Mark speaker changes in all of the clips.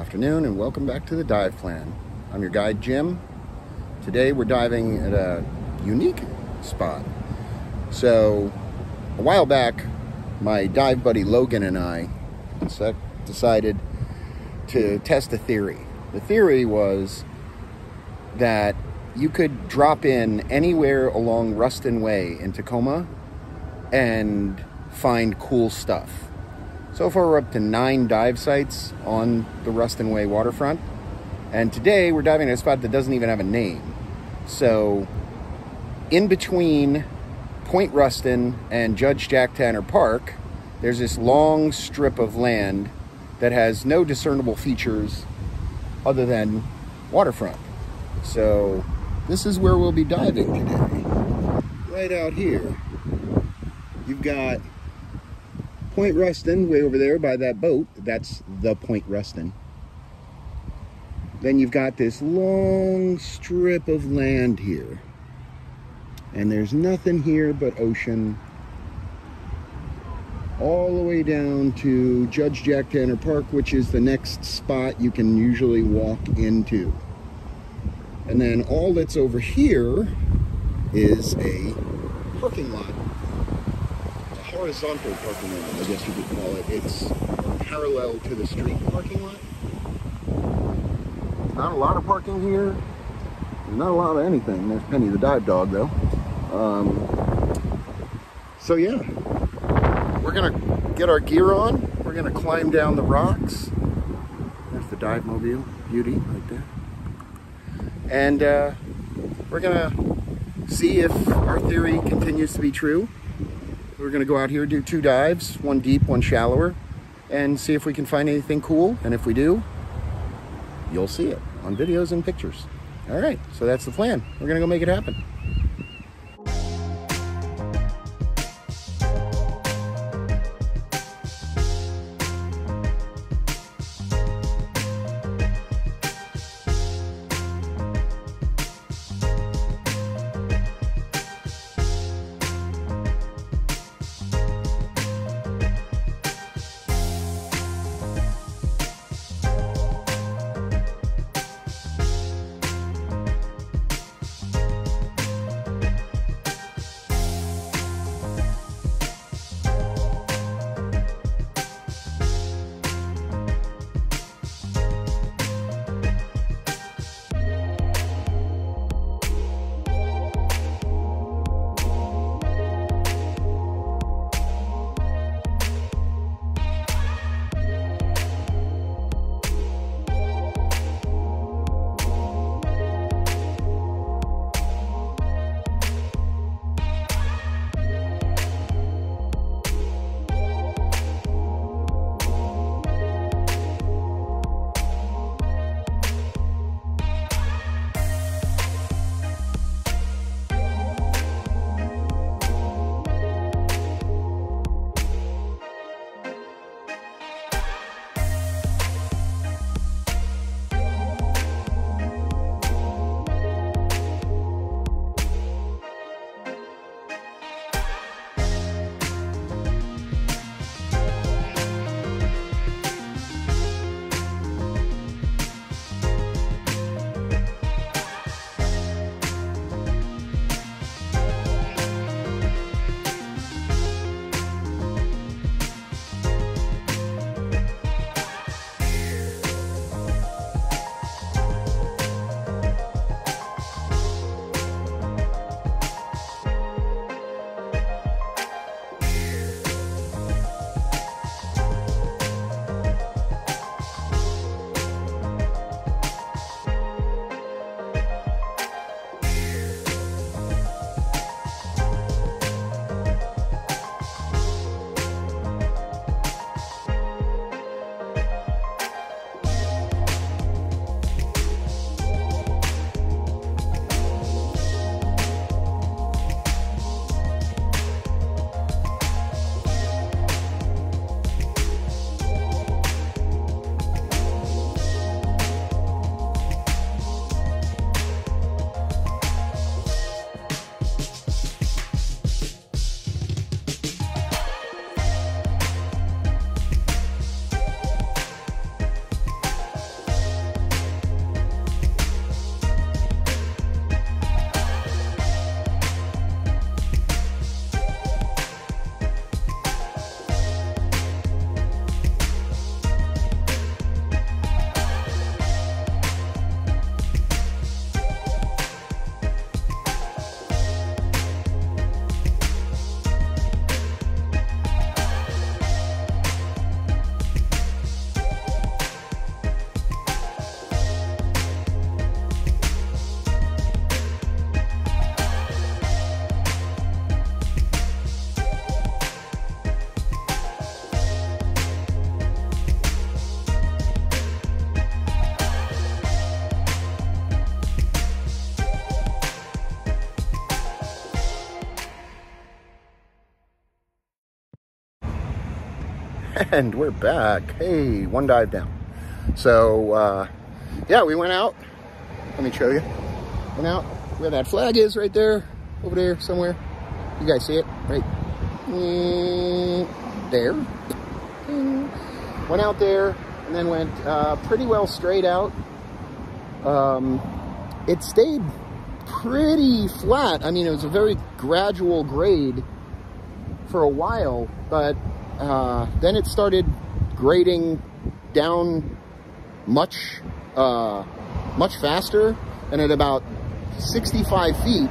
Speaker 1: Afternoon and welcome back to the Dive Plan. I'm your guide Jim. Today we're diving at a unique spot. So a while back my dive buddy Logan and I decided to test a theory. The theory was that you could drop in anywhere along Ruston Way in Tacoma and find cool stuff. So far we're up to 9 dive sites on the Ruston Way waterfront, and today we're diving at a spot that doesn't even have a name. So in between Point Ruston and Judge Jack Tanner Park, there's this long strip of land that has no discernible features other than waterfront. So this is where we'll be diving today. Right out here, you've got Point Ruston way over there by that boat. That's the Point Ruston. Then you've got this long strip of land here. And there's nothing here but ocean. All the way down to Judge Jack Tanner Park, which is the next spot you can usually walk into. And then all that's over here is a parking lot. Horizontal parking lot, I guess you could call it. It's parallel to the street parking lot. Not a lot of parking here. Not a lot of anything. There's Penny the dive dog though. So yeah, we're gonna get our gear on. We're gonna climb down the rocks. There's the dive mobile, beauty right there. And we're gonna see if our theory continues to be true. We're gonna go out here, do 2 dives, one deep, one shallower, and see if we can find anything cool. And if we do, you'll see it on videos and pictures. All right, so that's the plan. We're gonna go make it happen. And we're back. Hey, one dive down. So, yeah, we went out. Let me show you. Went out where that flag is right there. Over there somewhere. You guys see it? Right there. Went out there and then went pretty well straight out. It stayed pretty flat. I mean, it was a very gradual grade for a while, but then it started grading down much faster, and at about 65 feet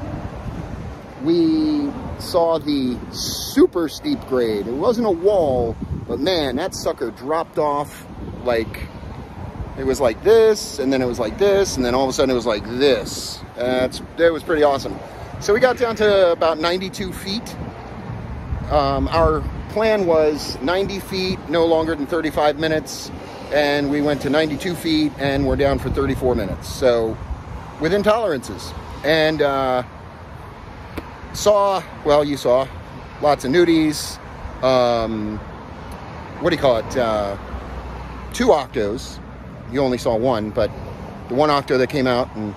Speaker 1: we saw the super steep grade. It wasn't a wall, but man, that sucker dropped off. Like, it was like this, and then it was like this, and then all of a sudden it was like this. That was pretty awesome. So we got down to about 92 feet. Our plan was 90 feet, no longer than 35 minutes, and we went to 92 feet, and we're down for 34 minutes. So within tolerances. And you saw lots of nudies. What do you call it? 2 octos. You only saw one, but the one octo that came out, and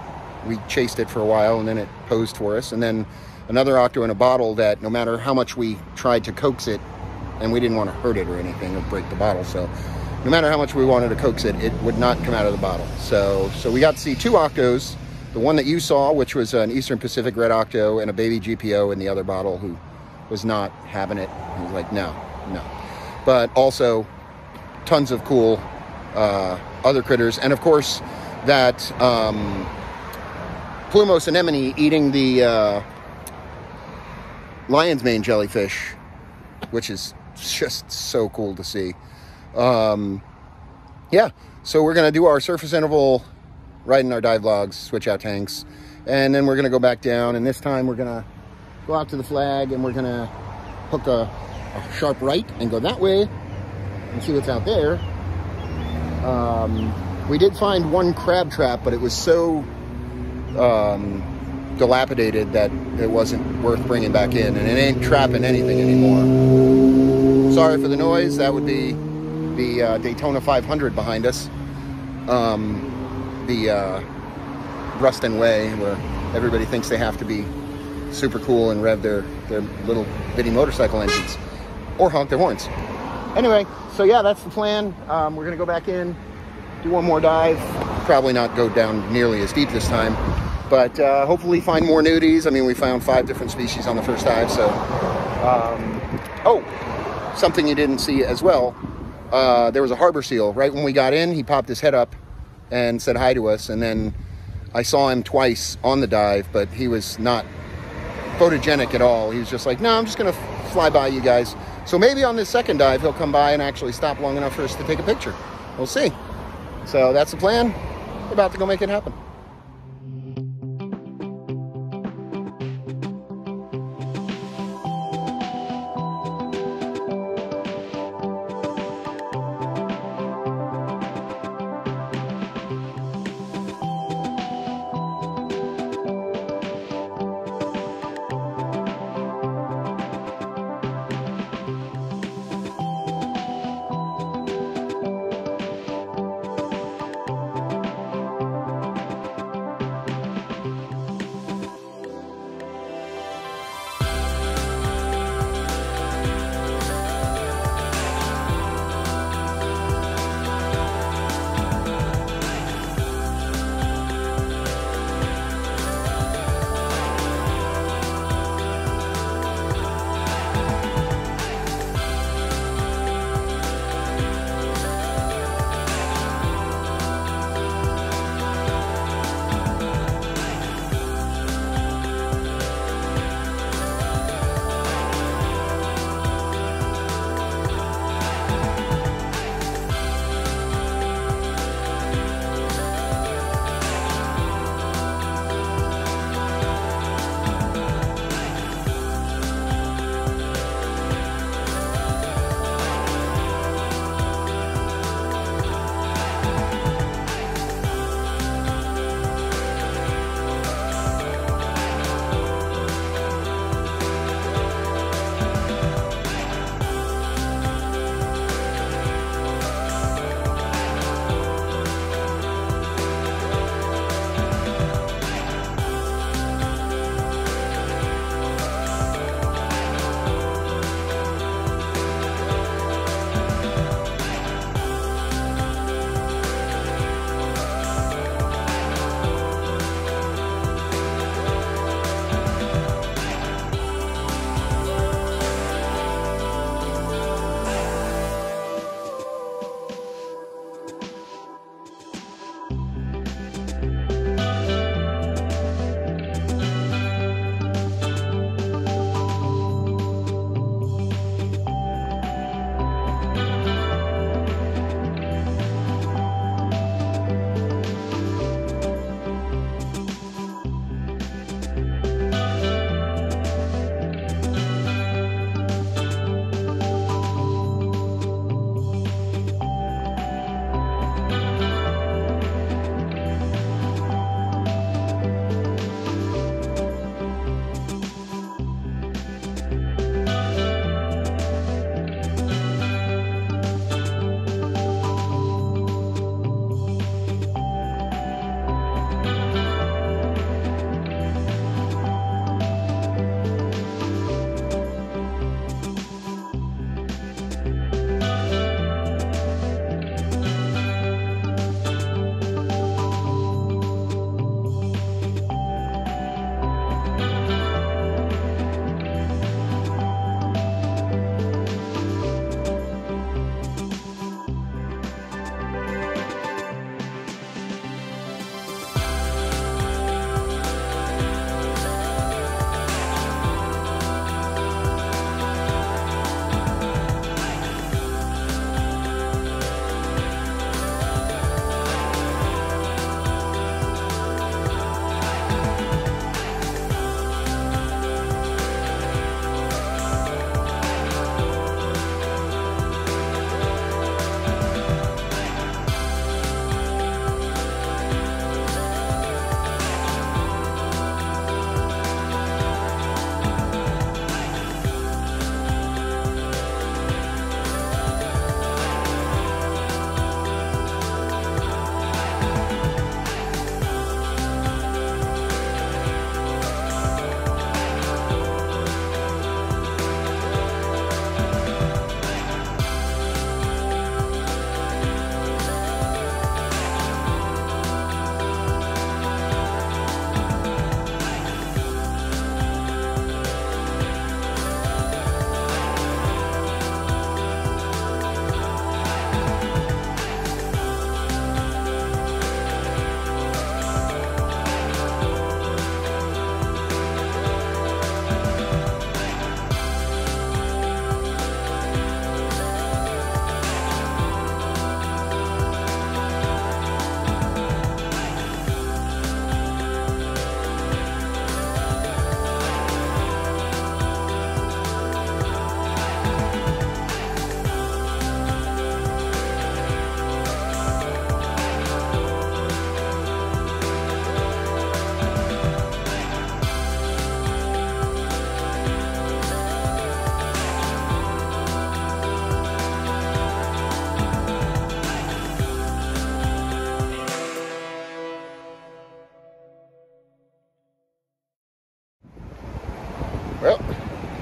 Speaker 1: we chased it for a while, and then it posed for us. And then another octo in a bottle that no matter how much we tried to coax it, and we didn't want to hurt it or anything or break the bottle, so no matter how much we wanted to coax it, it would not come out of the bottle. So we got to see 2 octos. The one that you saw, which was an Eastern Pacific Red Octo, and a baby GPO in the other bottle who was not having it. He was like, no. But also tons of cool other critters. And of course, that Plumose anemone eating the lion's mane jellyfish, which is just so cool to see. Yeah, so we're going to do our surface interval, riding our dive logs, switch out tanks, and then we're going to go back down, and this time we're going to go out to the flag, and we're going to hook a sharp right and go that way and see what's out there. We did find one crab trap, but it was so dilapidated that it wasn't worth bringing back in, and it ain't trapping anything anymore. Sorry for the noise. That would be the Daytona 500 behind us. The Ruston Way, where everybody thinks they have to be super cool and rev their little bitty motorcycle engines or honk their horns. Anyway, so yeah, that's the plan. We're gonna go back in, do one more dive, probably not go down nearly as deep this time, but hopefully find more nudies. I mean, we found 5 different species on the first dive. So oh, something you didn't see as well, there was a harbor seal. Right when we got in, he popped his head up and said hi to us, and then I saw him twice on the dive, but he was not photogenic at all. He was just like, no, I'm just gonna fly by you guys. So maybe on this second dive he'll come by and actually stop long enough for us to take a picture. We'll see. So that's the plan. We're about to go make it happen.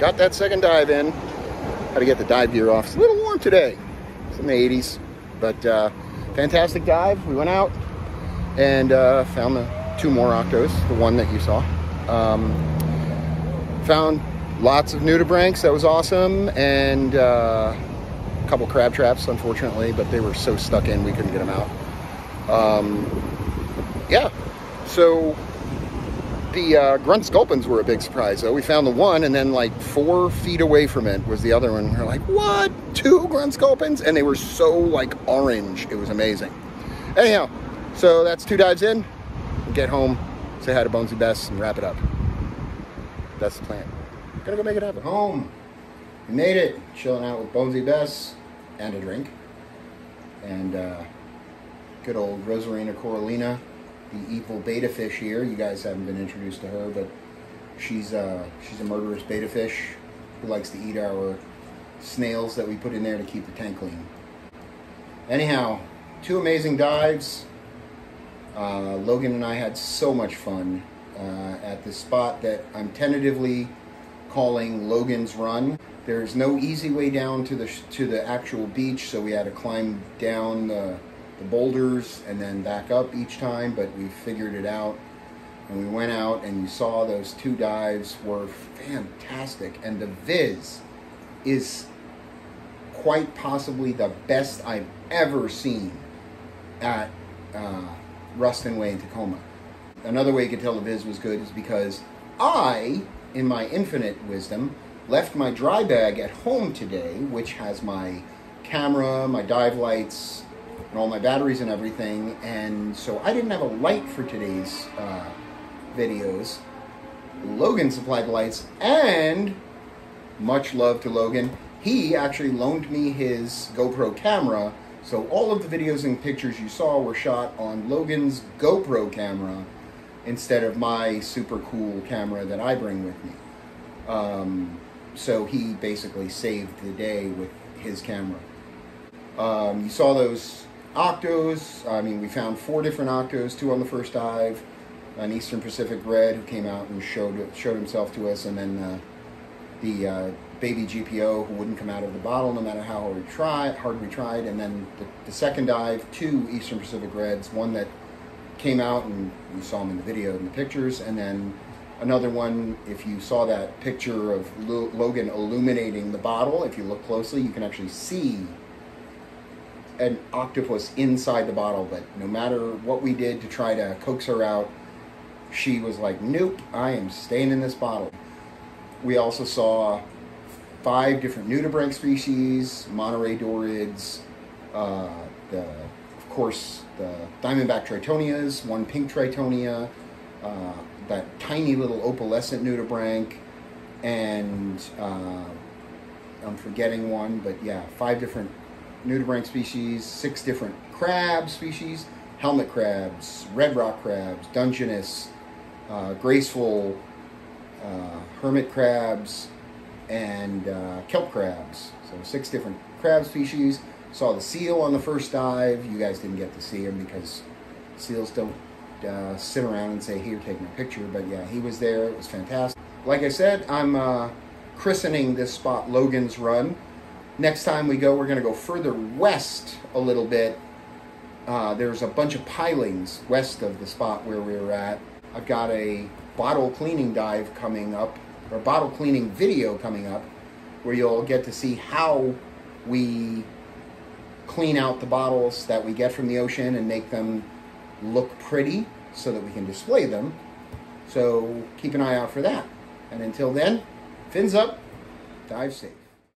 Speaker 1: got that second dive in. Had to get the dive gear off. It's a little warm today. It's in the 80s, but fantastic dive. We went out and found the 2 more Octos, the one that you saw. Found lots of Nudibranchs. That was awesome, and a couple crab traps, unfortunately, but they were so stuck in we couldn't get them out. Yeah, so the grunt sculpins were a big surprise, though. We found the one, and then like 4 feet away from it was the other one. We're like, what? 2 grunt sculpins? And they were so like orange. It was amazing. Anyhow, so that's 2 dives in. We'll get home, say hi to Bonesy Bess, and wrap it up. That's the plan. Gonna go make it happen. Home. We made it. Chilling out with Bonesy Bess and a drink. And good old Rosarina Coralina, the evil betta fish here. You guys haven't been introduced to her, but she's a murderous betta fish who likes to eat our snails that we put in there to keep the tank clean. Anyhow, 2 amazing dives. Logan and I had so much fun at this spot that I'm tentatively calling Logan's Run. There's no easy way down to the actual beach, so we had to climb down the boulders and then back up each time, but we figured it out. And we went out, and you saw those 2 dives were fantastic. And the viz is quite possibly the best I've ever seen at Ruston Way in Tacoma. Another way you could tell the viz was good is because I, in my infinite wisdom, left my dry bag at home today, which has my camera, my dive lights, and all my batteries and everything, and so I didn't have a light for today's videos. Logan supplied the lights, and much love to Logan. He actually loaned me his GoPro camera, so all of the videos and pictures you saw were shot on Logan's GoPro camera instead of my super cool camera that I bring with me. So he basically saved the day with his camera. You saw those Octos. I mean, we found 4 different Octos, 2 on the first dive, an Eastern Pacific Red who came out and showed himself to us, and then the baby GPO who wouldn't come out of the bottle no matter how hard we tried, and then the second dive, 2 Eastern Pacific Reds, one that came out and you saw him in the video and the pictures, and then another one. If you saw that picture of Logan illuminating the bottle, if you look closely, you can actually see an octopus inside the bottle, but no matter what we did to try to coax her out, she was like, nope, I am staying in this bottle. We also saw 5 different nudibranch species, Monterey Dorids, of course the diamondback tritonias, 1 pink tritonia, that tiny little opalescent nudibranch, and I'm forgetting one, but yeah, 5 different nudibranch species, 6 different crab species, helmet crabs, red rock crabs, Dungeness, graceful hermit crabs, and kelp crabs. So 6 different crab species. Saw the seal on the first dive. You guys didn't get to see him because seals don't sit around and say, here, take my picture. But yeah, he was there. It was fantastic. Like I said, I'm christening this spot Logan's Run. Next time we go, we're going to go further west a little bit. There's a bunch of pilings west of the spot where we were at. I've got a bottle cleaning dive coming up, or bottle cleaning video coming up, where you'll get to see how we clean out the bottles that we get from the ocean and make them look pretty so that we can display them. So keep an eye out for that. And until then, fins up, dive safe.